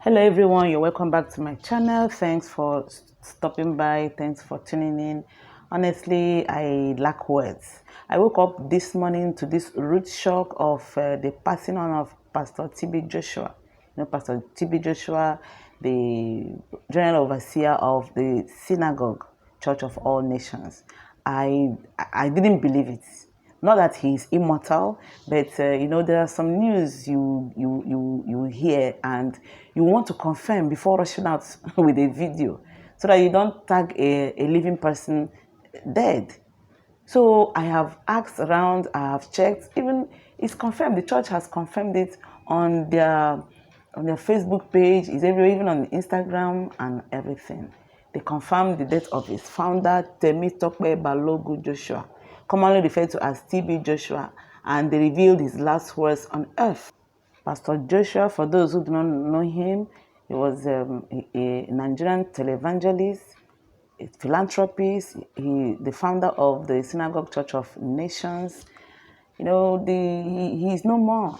Hello everyone, you're welcome back to my channel. Thanks for stopping by. Thanks for tuning in. Honestly, I lack words. I woke up this morning to this rude shock of the passing on of Pastor T.B Joshua. Pastor T.B Joshua, the general overseer of the Synagogue Church of All Nations. I didn't believe it. Not that he is immortal, but there are some news you hear and you want to confirm before rushing out with a video, so that you don't tag a living person dead. So I have asked around, I have checked, even it's confirmed. The church has confirmed it on their Facebook page, is everywhere, even on Instagram and everything. They confirmed the death of his founder, Temitope Balogun Joshua, commonly referred to as T.B Joshua, and they revealed his last words on earth. Pastor Joshua, for those who do not know him, he was a Nigerian televangelist, a philanthropist, the founder of the Synagogue Church of Nations. He is no more.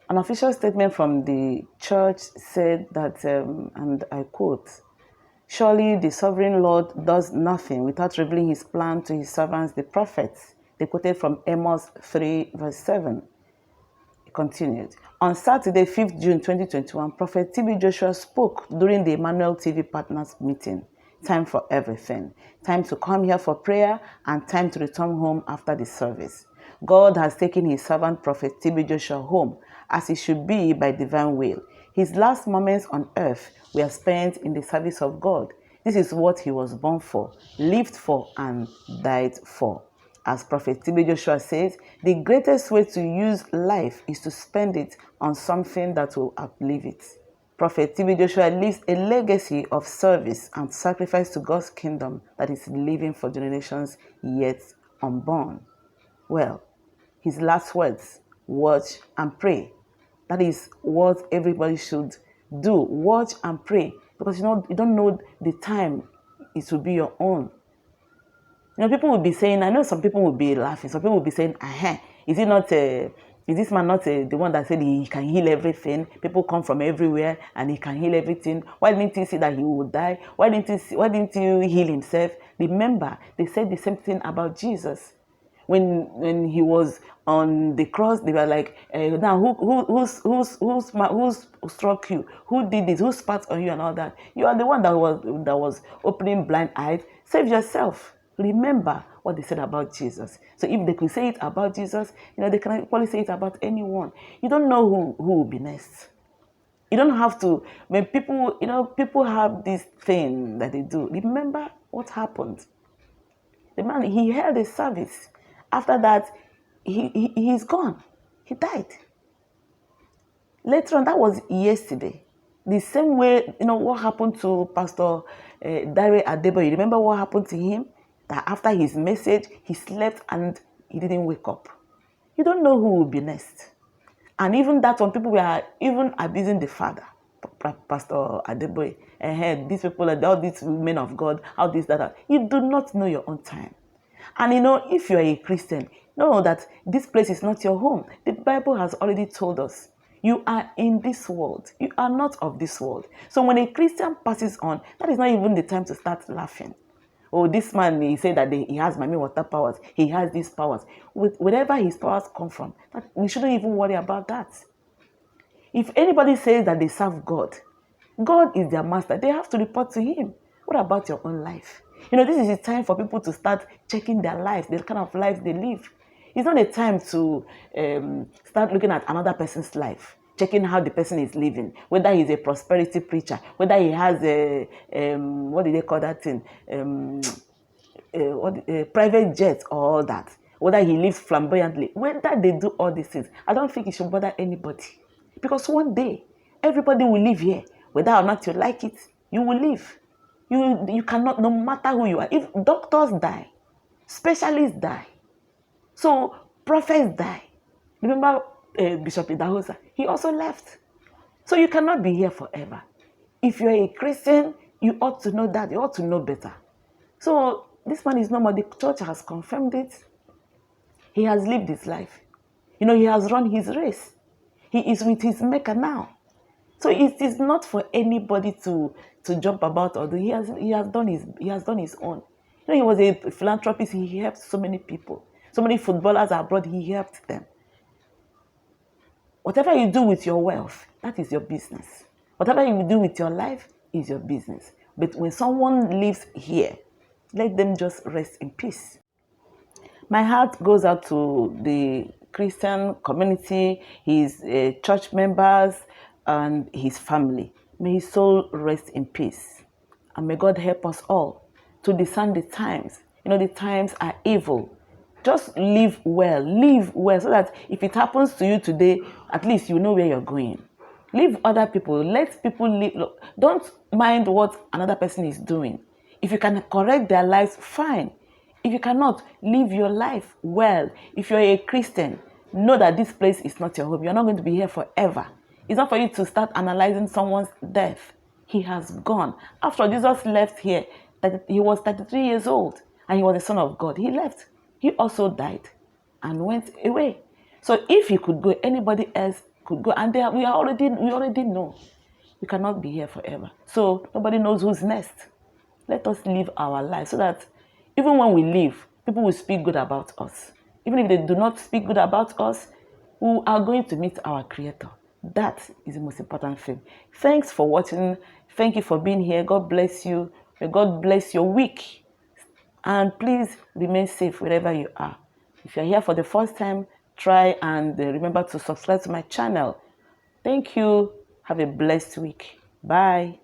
An official statement from the church said that, and I quote, "Surely the sovereign Lord does nothing without revealing his plan to his servants, the prophets." They quoted from Amos 3, verse 7. It continued. On Saturday, 5th June 2021, Prophet T.B Joshua spoke during the Emmanuel TV Partners meeting. Time for everything. Time to come here for prayer and time to return home after the service. God has taken his servant Prophet T.B Joshua home, as it should be by divine will. His last moments on earth were spent in the service of God. This is what he was born for, lived for, and died for. As Prophet T.B Joshua says, the greatest way to use life is to spend it on something that will outlive it. Prophet T.B Joshua leaves a legacy of service and sacrifice to God's kingdom that is living for generations yet unborn. Well, his last words, watch and pray. That is what everybody should do. Watch and pray, because you don't know the time it will be your own. People will be saying, I know some people will be laughing. Some people will be saying, is it not, is this man not the one that said he can heal everything? People come from everywhere and he can heal everything. Why didn't he say that he would die? Why didn't he heal himself? Remember, they said the same thing about Jesus. When he was on the cross, they were like, now who's struck you? Who did this? Who spat on you and all that? You are the one that was opening blind eyes. Save yourself. Remember what they said about Jesus. So if they could say it about Jesus, they can equally say it about anyone. You don't know who will be next. You don't have to. When people have this thing that they do. Remember what happened. The man, he held a service. After that, he's gone. He died. Later on, that was yesterday. The same way, what happened to Pastor Dare Adebo. You remember what happened to him? That after his message, he slept and he didn't wake up. You don't know who will be next. And even that one, people were even abusing the father, Pastor Adeboye. These people, all these men of God, how this, that. You do not know your own time. And if you're a Christian, know that this place is not your home. The Bible has already told us, you are in this world. You are not of this world. So when a Christian passes on, that is not even the time to start laughing. Oh, this man, he said that he has Mami water powers. He has these powers. Wherever his powers come from, we shouldn't even worry about that. If anybody says that they serve God, God is their master. They have to report to him. What about your own life? This is a time for people to start checking their lives, the kind of life they live. It's not a time to start looking at another person's life, checking how the person is living, whether he's a prosperity preacher, whether he has a, what do they call that thing, a private jet or all that, whether he lives flamboyantly, whether they do all these things. I don't think it should bother anybody. Because one day, everybody will live here. Whether or not you like it, you will live. You cannot, no matter who you are. If doctors die, specialists die, so prophets die. Remember Bishop Idahosa? He also left. So you cannot be here forever. If you're a Christian, you ought to know that. You ought to know better. So this man is no more. The church has confirmed it. He has lived his life. He has run his race. He is with his maker now. So it is not for anybody to jump about or do. He has done his own. He was a philanthropist. He helped so many people. So many footballers abroad, he helped them. Whatever you do with your wealth, that is your business. Whatever you do with your life is your business. But when someone lives here, let them just rest in peace. My heart goes out to the Christian community, his church members, and his family. May his soul rest in peace. And may God help us all to discern the times. The times are evil. Just live well, so that if it happens to you today, at least you know where you're going. Leave other people, let people live. Don't mind what another person is doing. If you can correct their lives, fine. If you cannot, live your life well. If you're a Christian, know that this place is not your home. You're not going to be here forever. It's not for you to start analyzing someone's death. He has gone. After Jesus left here, that he was 33 years old and he was the Son of God. He left. He also died and went away. So if he could go, anybody else could go. And we already know we cannot be here forever. So nobody knows who's next. Let us live our life so that even when we leave, people will speak good about us. Even if they do not speak good about us, we are going to meet our Creator. That is the most important thing. Thanks for watching. Thank you for being here. God bless you. May God bless your week. And please remain safe wherever you are. If you're here for the first time, try and remember to subscribe to my channel. Thank you. Have a blessed week. Bye.